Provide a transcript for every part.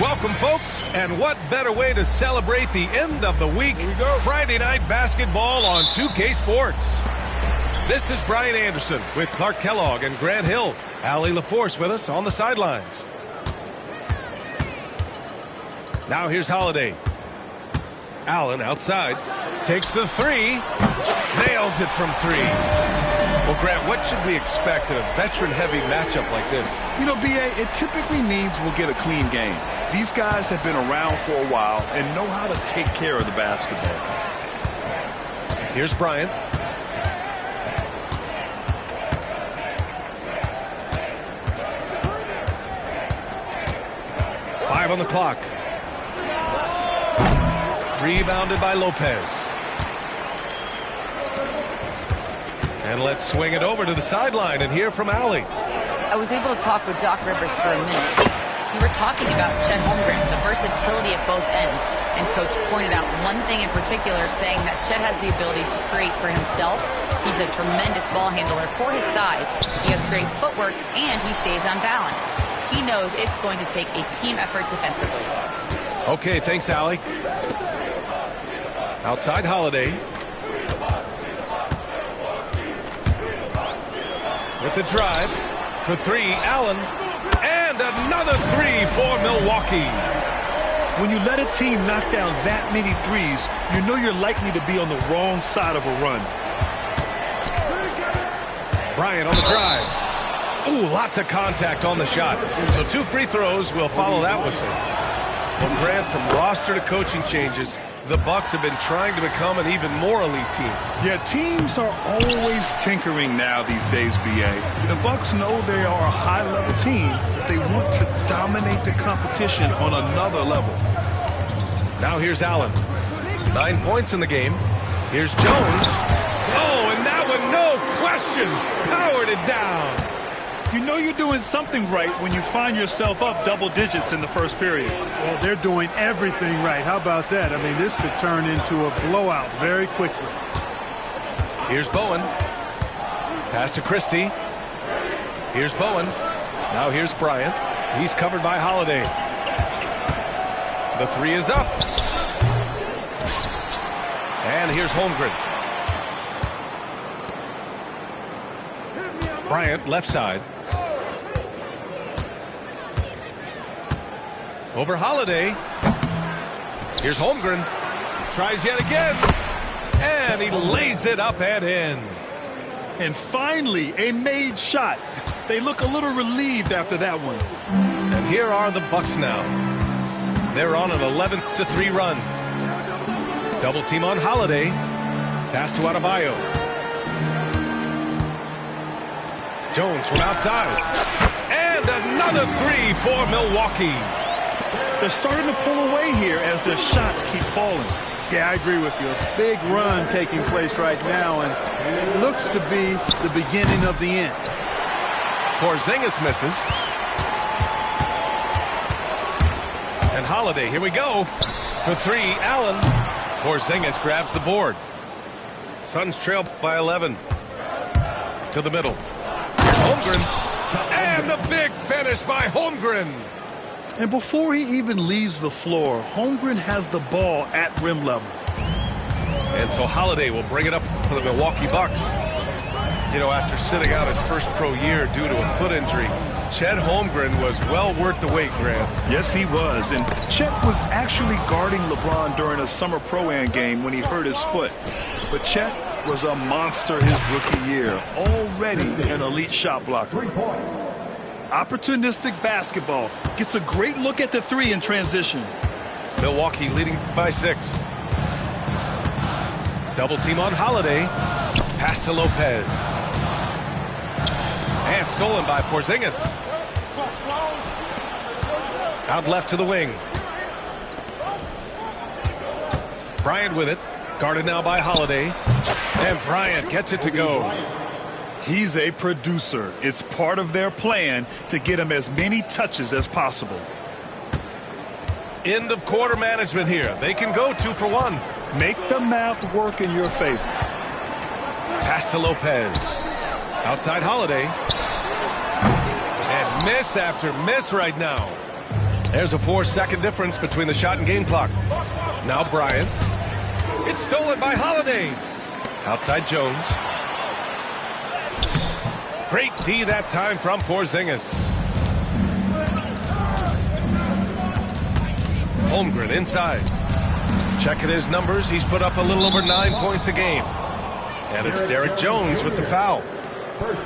Welcome, folks, and what better way to celebrate the end of the week? Friday night basketball on 2K Sports. This is Brian Anderson with Clark Kellogg and Grant Hill. Allie LaForce with us on the sidelines. Now here's Holiday. Allen outside. Takes the three. Nails it from three. Well, Grant, what should we expect in a veteran-heavy matchup like this? You know, B.A., it typically means we'll get a clean game. These guys have been around for a while and know how to take care of the basketball. Here's Bryant. Five on the clock. Rebounded by Lopez. And let's swing it over to the sideline and hear from Allie. I was able to talk with Doc Rivers for a minute. We were talking about Chet Holmgren, the versatility at both ends. And Coach pointed out one thing in particular, saying that Chet has the ability to create for himself. He's a tremendous ball handler for his size. He has great footwork, and he stays on balance. He knows it's going to take a team effort defensively. Okay, thanks, Allie. Outside Holiday. With the drive for three, Allen, and another three for Milwaukee. When you let a team knock down that many threes, you know you're likely to be on the wrong side of a run. Bryant on the drive. Ooh, lots of contact on the shot. So 2 free throws will follow that whistle. Well, Grant, from roster to coaching changes, the Bucks have been trying to become an even more elite team. Yeah, teams are always tinkering now these days, B.A. The Bucks know they are a high-level team, but they want to dominate the competition on another level. Now here's Allen. 9 points in the game. Here's Jones. Oh, and that one, no question, powered it down. You know you're doing something right when you find yourself up double digits in the first period. Well, they're doing everything right. How about that? I mean, this could turn into a blowout very quickly. Here's Bowen. Pass to Christie. Here's Bowen. Now here's Bryant. He's covered by Holiday. The three is up. And here's Holmgren. Bryant, left side. Over Holiday. Here's Holmgren. Tries yet again. And he lays it up and in. And finally, a made shot. They look a little relieved after that one. And here are the Bucks now. They're on an 11-3 run. Double team on Holiday. Pass to Adebayo. Jones from outside. And another three for Milwaukee. They're starting to pull away here as their shots keep falling. Yeah, I agree with you. A big run taking place right now, and it looks to be the beginning of the end. Porzingis misses. And Holiday, here we go. For three, Allen. Porzingis grabs the board. Suns trail by 11. To the middle. Holmgren. And the big finish by Holmgren. And before he even leaves the floor, Holmgren has the ball at rim level. And so Holiday will bring it up for the Milwaukee Bucks. You know, after sitting out his first pro year due to a foot injury, Chet Holmgren was well worth the wait, Grant. Yes, he was. And Chet was actually guarding LeBron during a summer pro-am game when he hurt his foot. But Chet was a monster his rookie year, already an elite shot blocker. Opportunistic basketball. Gets a great look at the three in transition. Milwaukee leading by 6. Double team on Holiday. Pass to Lopez. And stolen by Porzingis. Out left to the wing. Bryant with it. Guarded now by Holiday. And Bryant gets it to go. He's a producer. It's part of their plan to get him as many touches as possible. End of quarter management here. They can go 2 for 1. Make the math work in your favor. Pass to Lopez. Outside Holiday. And miss after miss right now. There's a 4-second difference between the shot and game clock. Now Bryant. It's stolen by Holiday. Outside Jones. Great D that time from Porzingis. Holmgren inside. Checking his numbers, he's put up a little over 9 points a game. And it's Derek Jones with the foul.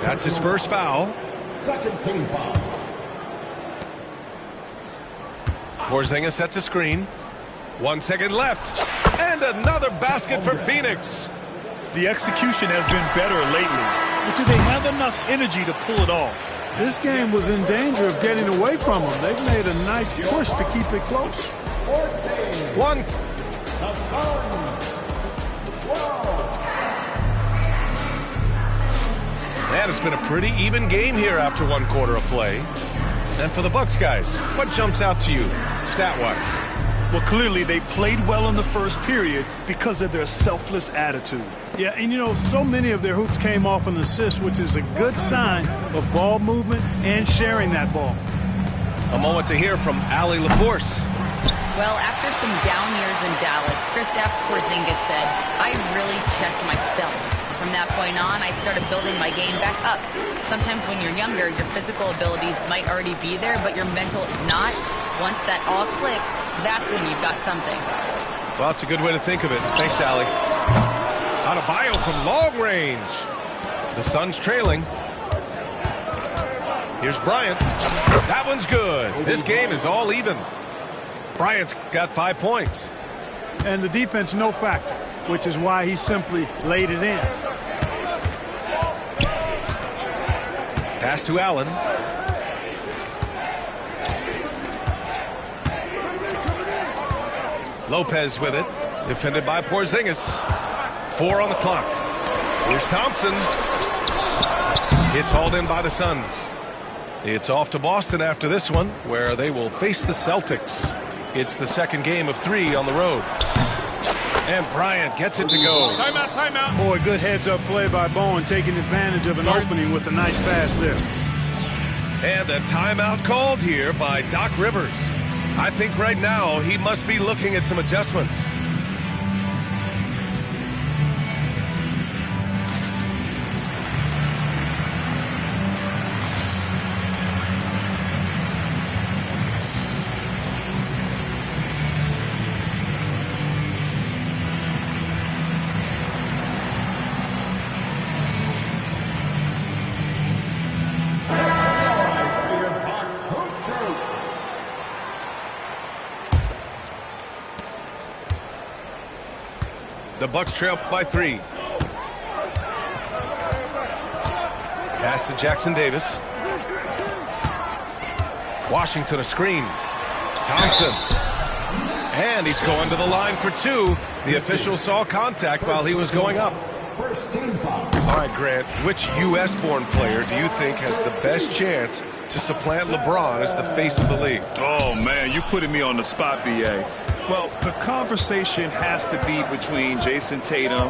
That's his first foul. Second team foul. Porzingis sets a screen. 1 second left. And another basket for Phoenix. The execution has been better lately, but do they have enough energy to pull it off? This game was in danger of getting away from them. They've made a nice push to keep it close. One. And it's been a pretty even game here after 1 quarter of play. And for the Bucks guys, what jumps out to you, stat-wise? Well, clearly they played well in the first period because of their selfless attitude. Yeah, and you know, so many of their hoops came off an assist, which is a good sign of ball movement and sharing that ball. A moment to hear from Allie LaForce. Well, after some down years in Dallas, Kristaps Porzingis said, I really checked myself. From that point on, I started building my game back up. Sometimes when you're younger, your physical abilities might already be there, but your mental is not. Once that all clicks, that's when you've got something. Well, it's a good way to think of it. Thanks, Allie. Adebayo from long range. The Suns trailing. Here's Bryant. That one's good. This game is all even. Bryant's got 5 points. And the defense no factor, which is why he simply laid it in. Pass to Allen. Lopez with it. Defended by Porzingis. 4 on the clock. Here's Thompson. It's hauled in by the Suns. It's off to Boston after this one, where they will face the Celtics. It's the second game of 3 on the road. And Bryant gets it to go. Timeout, timeout. Boy, good heads-up play by Bowen, taking advantage of an opening with a nice pass there. And a timeout called here by Doc Rivers. I think right now he must be looking at some adjustments. The Bucks trail by 3. Pass to Jackson Davis. Washington a screen. Thompson. And he's going to the line for 2. The official saw contact while he was going up. All right, Grant, which U.S.-born player do you think has the best chance to supplant LeBron as the face of the league? Oh, man, you putting me on the spot, B.A. Well, the conversation has to be between Jason Tatum,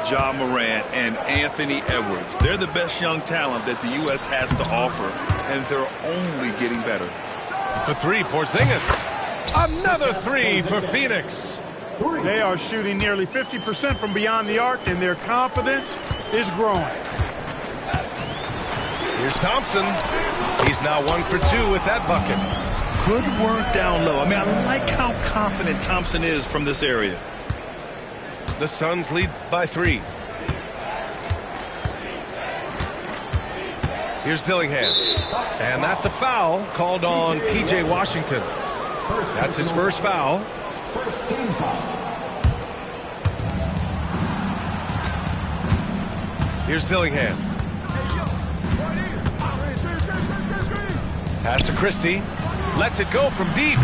Ja Morant, and Anthony Edwards. They're the best young talent that the U.S. has to offer, and they're only getting better. For 3, Porzingis. Another 3 for Phoenix. They are shooting nearly 50% from beyond the arc, and their confidence is growing. Here's Thompson. He's now 1 for 2 with that bucket. Good work down low. I mean, I like how confident Thompson is from this area. The Suns lead by 3. Here's Dillingham. And that's a foul called on P.J. Washington. That's his first foul. First team foul. Here's Dillingham. Pass to Christie. Lets it go from deep.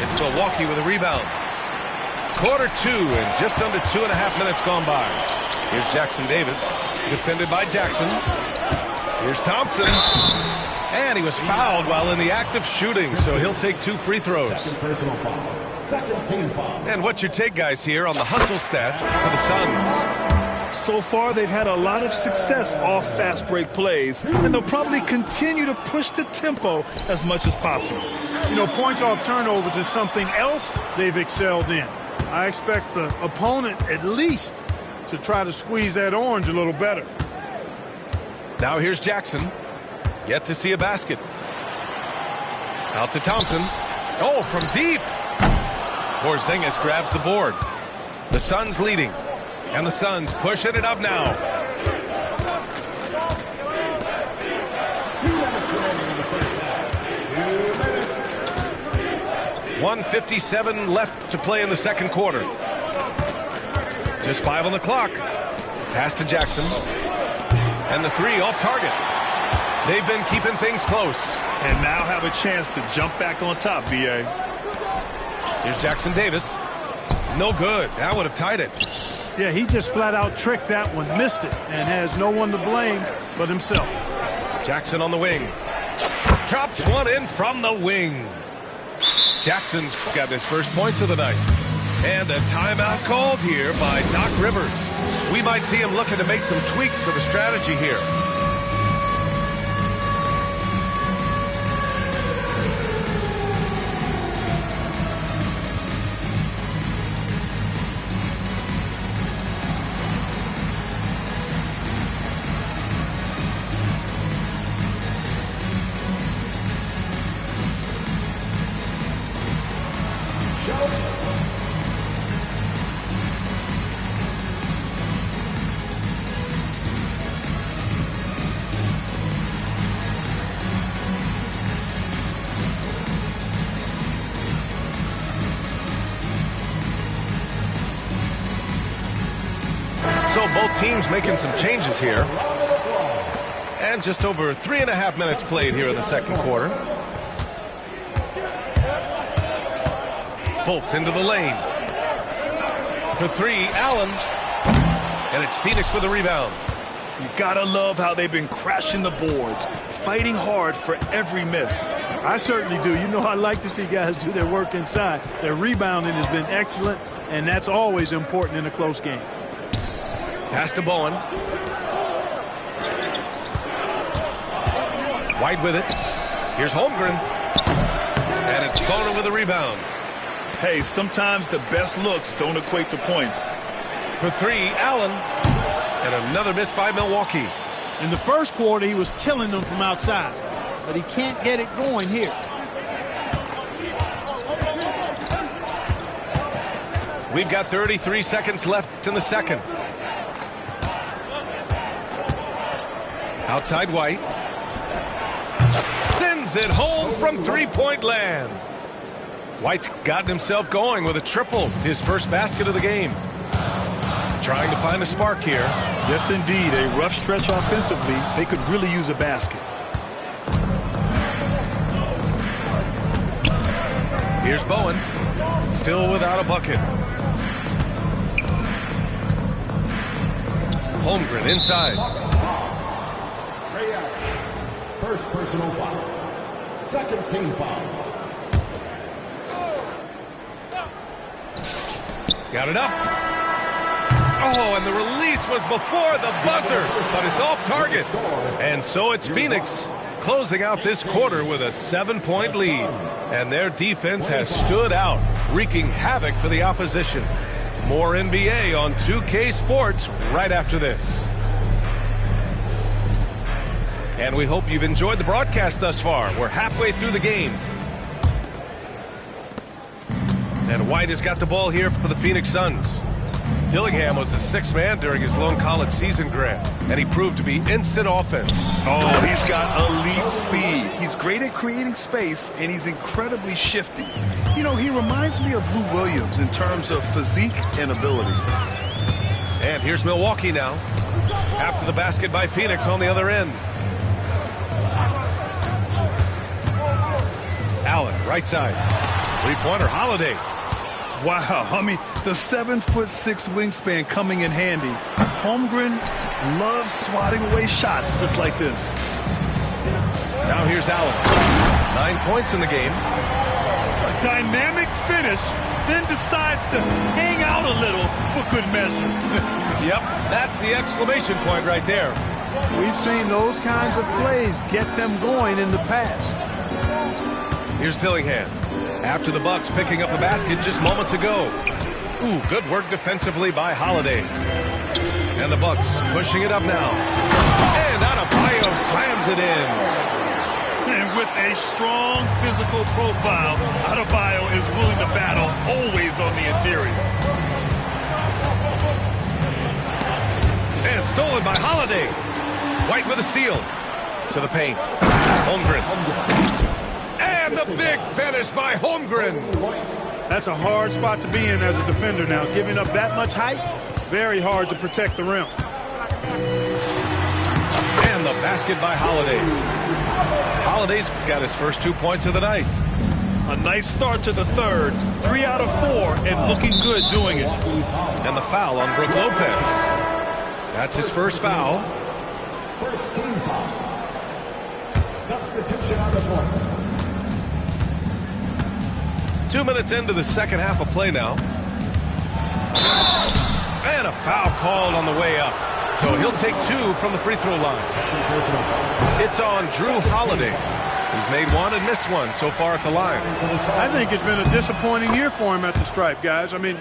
It's Milwaukee with a rebound. Quarter 2 and just under 2.5 minutes gone by. Here's Jackson Davis. Defended by Jackson. Here's Thompson. And he was fouled while in the act of shooting, so he'll take 2 free throws. Second personal foul. Second team foul. And what's your take, guys, here on the hustle stats for the Suns? So far, they've had a lot of success off fast break plays, and they'll probably continue to push the tempo as much as possible. You know, points off turnovers is something else they've excelled in. I expect the opponent at least to try to squeeze that orange a little better. Now here's Jackson. Yet to see a basket. Out to Thompson. Oh, from deep. Porzingis grabs the board. The Suns leading. And the Suns pushing it up now. 1:57 left to play in the second quarter. Just 5 on the clock. Pass to Jackson. And the three off target. They've been keeping things close. And now have a chance to jump back on top, B.A. Here's Jackson Davis. No good. That would have tied it. Yeah, he just flat out tricked that one, missed it, and has no one to blame but himself. Jackson on the wing. Drops one in from the wing. Jackson's got his first points of the night. And a timeout called here by Doc Rivers. We might see him looking to make some tweaks to the strategy here. So both teams making some changes here. And just over 3.5 minutes played here in the second quarter. Fultz into the lane. For three, Allen. And it's Phoenix with the rebound. You gotta love how they've been crashing the boards, fighting hard for every miss. I certainly do. You know, I like to see guys do their work inside. Their rebounding has been excellent, and that's always important in a close game. Pass to Bowen. White with it. Here's Holmgren. And it's Bowen with a rebound. Hey, sometimes the best looks don't equate to points. For three, Allen. And another miss by Milwaukee. In the first quarter, he was killing them from outside, but he can't get it going here. We've got 33 seconds left in the second. Outside White. Sends it home from three-point land. White's gotten himself going with a triple, his first basket of the game. Trying to find a spark here. Yes, indeed. A rough stretch offensively. They could really use a basket. Here's Bowen. Still without a bucket. Holmgren inside. First personal foul. Second team foul. Got it up. Oh, and the release was before the buzzer, but it's off target. And so it's Phoenix closing out this quarter with a 7-point lead. And their defense has stood out, wreaking havoc for the opposition. More NBA on 2K Sports right after this. And we hope you've enjoyed the broadcast thus far. We're halfway through the game. And White has got the ball here for the Phoenix Suns. Dillingham was the sixth man during his lone college season, Grant, and he proved to be instant offense. Oh, he's got elite speed. He's great at creating space, and he's incredibly shifty. You know, he reminds me of Lou Williams in terms of physique and ability. And here's Milwaukee now. After the basket by Phoenix on the other end. Allen, right side. Three-pointer, Holiday. Wow, I mean, the 7'6" wingspan coming in handy. Holmgren loves swatting away shots just like this. Now here's Allen. 9 points in the game. A dynamic finish, then decides to hang out a little for good measure. Yep, that's the exclamation point right there. We've seen those kinds of plays get them going in the past. Here's Dillingham. After the Bucks picking up a basket just moments ago. Ooh, good work defensively by Holiday. And the Bucks pushing it up now. And Adebayo slams it in. And with a strong physical profile, Adebayo is willing to battle, always on the interior. And stolen by Holiday. White with a steal. To the paint. Holmgren. And the big finish by Holmgren. That's a hard spot to be in as a defender now. Giving up that much height, very hard to protect the rim. And the basket by Holiday. Holiday's got his first 2 points of the night. A nice start to the third. 3 out of 4 and looking good doing it. And the foul on Brook Lopez. That's his first foul. First team foul. Substitution on the court. 2 minutes into the second half of play now. And a foul called on the way up. So he'll take 2 from the free throw line. It's on Drew Holiday. He's made 1 and missed 1 so far at the line. I think it's been a disappointing year for him at the stripe, guys. I mean,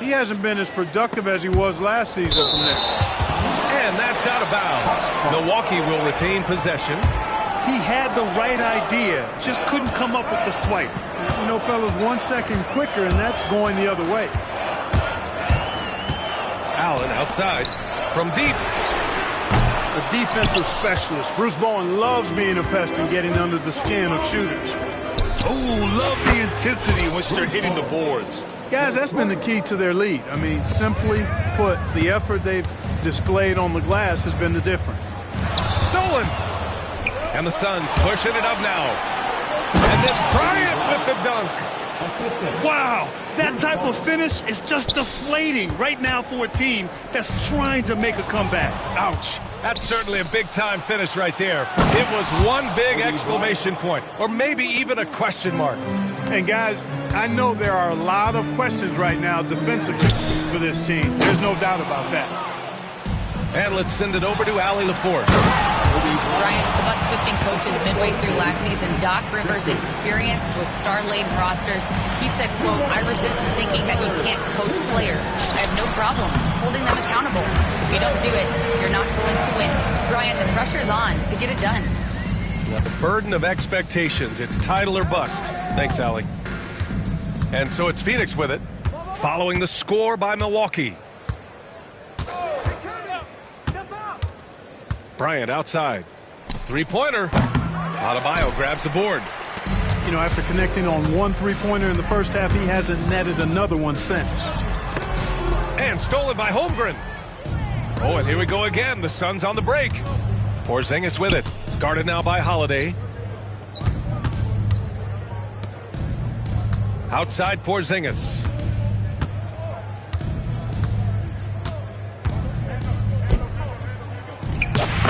he hasn't been as productive as he was last season from there. And that's out of bounds. Milwaukee will retain possession. He had the right idea, just couldn't come up with the swipe. You know, fellas, 1 second quicker, and that's going the other way. Allen outside from deep. A defensive specialist. Bruce Bowen loves being a pest and getting under the skin of shooters. Oh, love the intensity in which they're hitting the boards. Guys, that's been the key to their lead. I mean, simply put, the effort they've displayed on the glass has been the difference. Stolen. And the Suns pushing it up now. And then Bryant with the dunk. Wow, that type of finish is just deflating right now for a team that's trying to make a comeback. Ouch. That's certainly a big-time finish right there. It was one big exclamation point, or maybe even a question mark. And guys, I know there are a lot of questions right now defensively for this team. There's no doubt about that. And let's send it over to Allie LaForce. Brian, with the Bucks switching coaches midway through last season, Doc Rivers, experienced with star-laden rosters, he said, quote, "I resist thinking that you can't coach players. I have no problem holding them accountable. If you don't do it, you're not going to win." Brian, the pressure's on to get it done. Now, the burden of expectations. It's title or bust. Thanks, Allie. And so it's Phoenix with it, following the score by Milwaukee. Bryant outside. Three-pointer. Adebayo grabs the board. You know, after connecting on 1 3-pointer in the first half, he hasn't netted another one since. And stolen by Holmgren. Oh, and here we go again. The Suns on the break. Porzingis with it. Guarded now by Holiday. Outside Porzingis.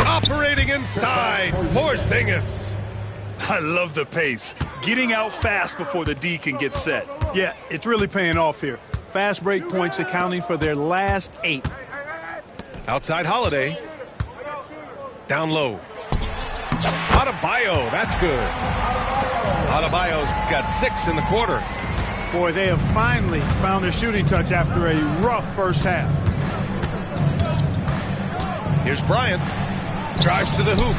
Operating inside, Porzingis. I love the pace. Getting out fast before the D can get set. Yeah, it's really paying off here. Fast break points accounting for their last 8. Outside Holiday. Down low. Adebayo, that's good. Adebayo's got 6 in the quarter. Boy, they have finally found their shooting touch after a rough first half. Here's Bryant. Drives to the hoop.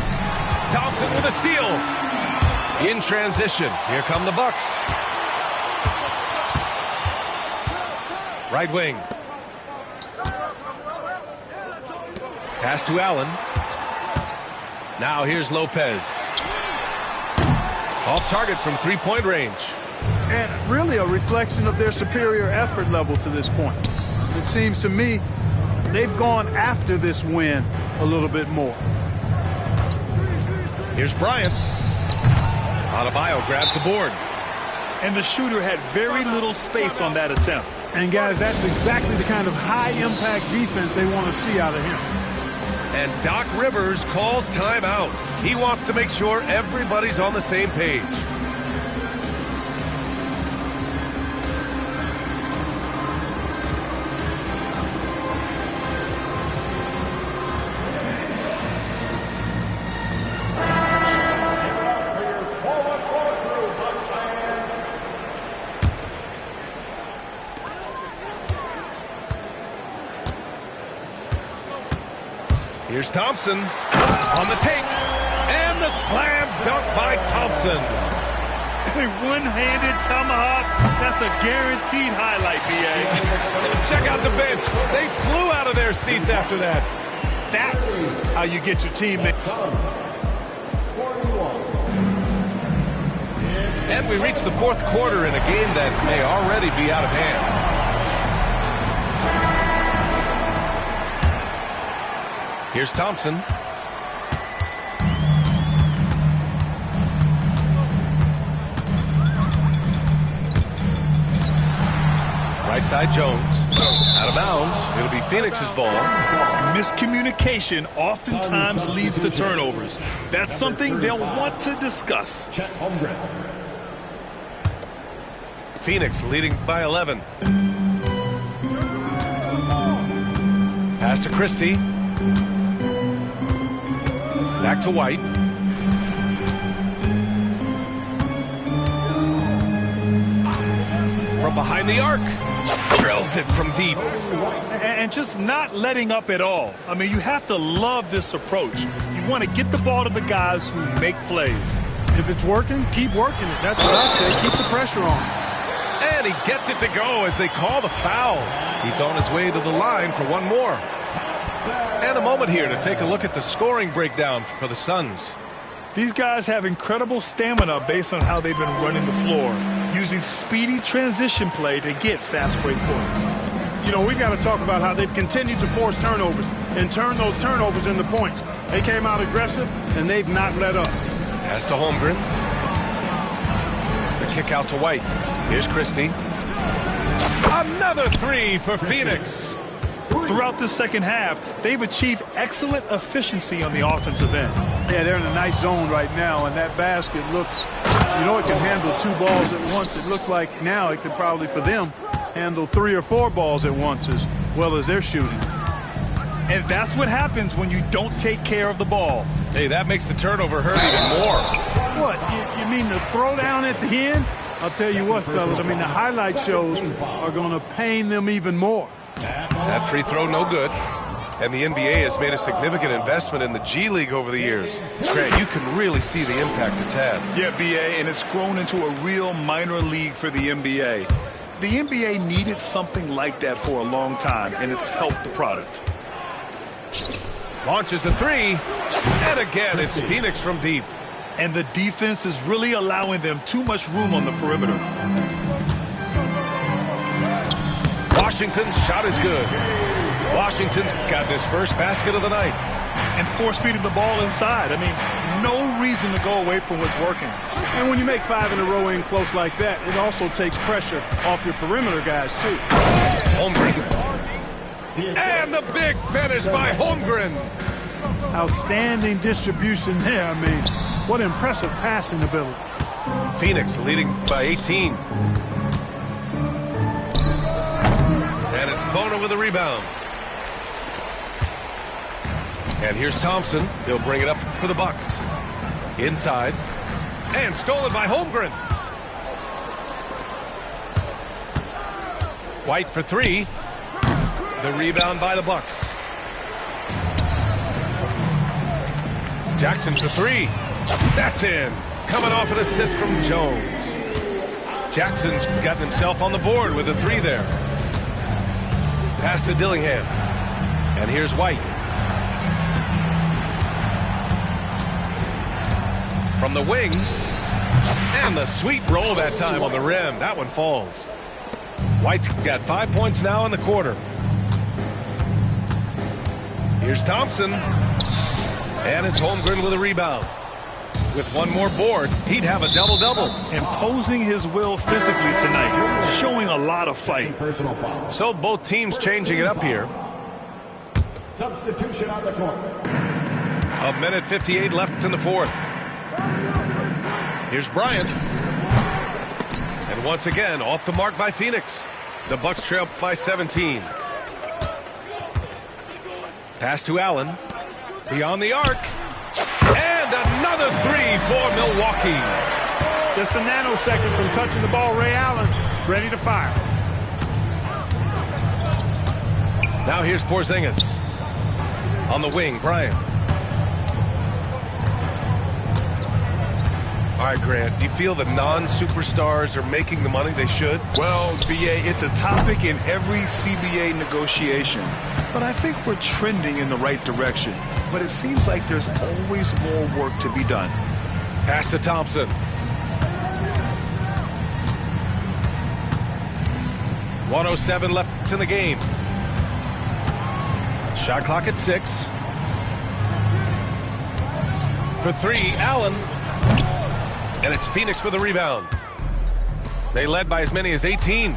Thompson with a steal. In transition. Here come the Bucks. Right wing. Pass to Allen. Now here's Lopez. Off target from three-point range. And really a reflection of their superior effort level to this point. It seems to me they've gone after this win a little bit more. Here's Bryant. Adebayo grabs the board. And the shooter had very little space on that attempt. And guys, that's exactly the kind of high-impact defense they want to see out of him. And Doc Rivers calls timeout. He wants to make sure everybody's on the same page. Here's Thompson on the take. And the slam dunk by Thompson. A one-handed tomahawk. That's a guaranteed highlight, B.A. Check out the bench. They flew out of their seats after that. That's how you get your teammates. And we reach the fourth quarter in a game that may already be out of hand. Here's Thompson. Right side Jones. Out of bounds. It'll be Phoenix's ball. Miscommunication oftentimes leads to turnovers. That's something they'll want to discuss. Chet Holmgren. Phoenix leading by 11. Pass to Christie. Back to White. From behind the arc. Drills it from deep. And just not letting up at all. I mean, you have to love this approach. You want to get the ball to the guys who make plays. If it's working, keep working it. That's what I say. Keep the pressure on. And he gets it to go as they call the foul. He's on his way to the line for one more. And a moment here to take a look at the scoring breakdown for the Suns. These guys have incredible stamina based on how they've been running the floor, using speedy transition play to get fast break points. You know, we got to talk about how they've continued to force turnovers and turn those turnovers into points. They came out aggressive, and they've not let up. Pass to Holmgren. The kick out to White. Here's Christie. Another three for Phoenix. Throughout the second half, they've achieved excellent efficiency on the offensive end. Yeah, they're in a nice zone right now, and that basket looks, you know, it can handle 2 balls at once. It looks like now it could probably, for them, handle 3 or 4 balls at once as well as they're shooting. And that's what happens when you don't take care of the ball. Hey, that makes the turnover hurt even more. What, you mean the throwdown at the end? I'll tell you what, fellas, I mean, the highlight shows are going to pain them even more. That free throw, no good. And the NBA has made a significant investment in the G League over the years. Grant, you can really see the impact it's had. Yeah, B.A., and it's grown into a real minor league for the NBA. The NBA needed something like that for a long time, and it's helped the product. Launches a three. And again, it's Phoenix from deep. And the defense is really allowing them too much room on the perimeter. Washington's shot is good. Washington's gotten his first basket of the night. And force-feeding the ball inside. I mean, no reason to go away from what's working. And when you make 5 in a row in close like that, it also takes pressure off your perimeter guys, too. Holmgren. And the big finish by Holmgren. Outstanding distribution there. I mean, what impressive passing ability. Phoenix leading by 18. And it's Bona with a rebound. And here's Thompson. He'll bring it up for the Bucks. Inside. And stolen by Holmgren. White for three. The rebound by the Bucks. Jackson for three. That's in. Coming off an assist from Jones. Jackson's gotten himself on the board with a three there. Pass to Dillingham. And here's White. From the wing. And the sweet roll that time on the rim. That one falls. White's got 5 points now in the quarter. Here's Thompson. And it's Holmgren with a rebound. With one more board, he'd have a double-double. Imposing his will physically tonight, showing a lot of fight. Personal foul. So both teams changing it up here. Substitution on the court. A minute 58 left in the fourth. Here's Bryant. And once again, off the mark by Phoenix. The Bucks trail by 17. Pass to Allen. Beyond the arc. And another three for Milwaukee. Just a nanosecond from touching the ball, Ray Allen ready to fire. Now here's Porzingis. On the wing, Bryant. All right, Grant, do you feel the non-superstars are making the money they should? Well, B.A., it's a topic in every CBA negotiation. But I think we're trending in the right direction. But it seems like there's always more work to be done. Pass to Thompson. .107 left in the game. Shot clock at 6. For 3, Allen. And it's Phoenix with a rebound. They led by as many as 18.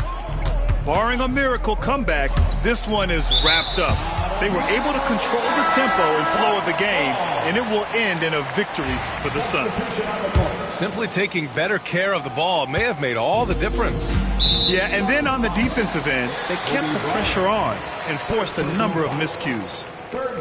Barring a miracle comeback, this one is wrapped up. They were able to control the tempo and flow of the game, and it will end in a victory for the Suns. Simply taking better care of the ball may have made all the difference. Yeah, and then on the defensive end, they kept the pressure on and forced a number of miscues.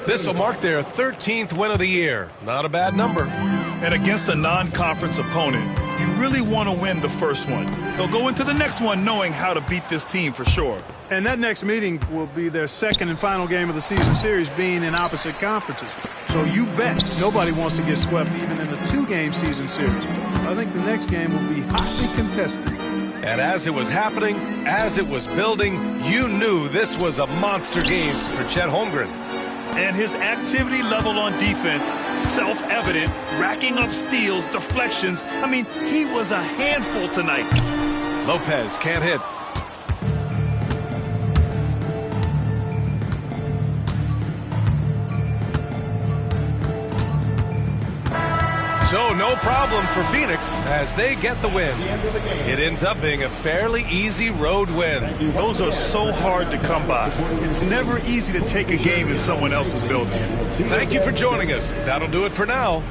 This will mark their 13th win of the year. Not a bad number. And against a non-conference opponent, you really want to win the first one. They'll go into the next one knowing how to beat this team for sure. And that next meeting will be their second and final game of the season series, being in opposite conferences. So you bet nobody wants to get swept even in the 2-game season series. I think the next game will be hotly contested. And as it was happening, as it was building, you knew this was a monster game for Chet Holmgren. And his activity level on defense, self-evident, racking up steals, deflections. I mean, he was a handful tonight. Lopez can't hit. So no problem for Phoenix as they get the win. It ends up being a fairly easy road win. Those are so hard to come by. It's never easy to take a game in someone else's building. Thank you for joining us. That'll do it for now.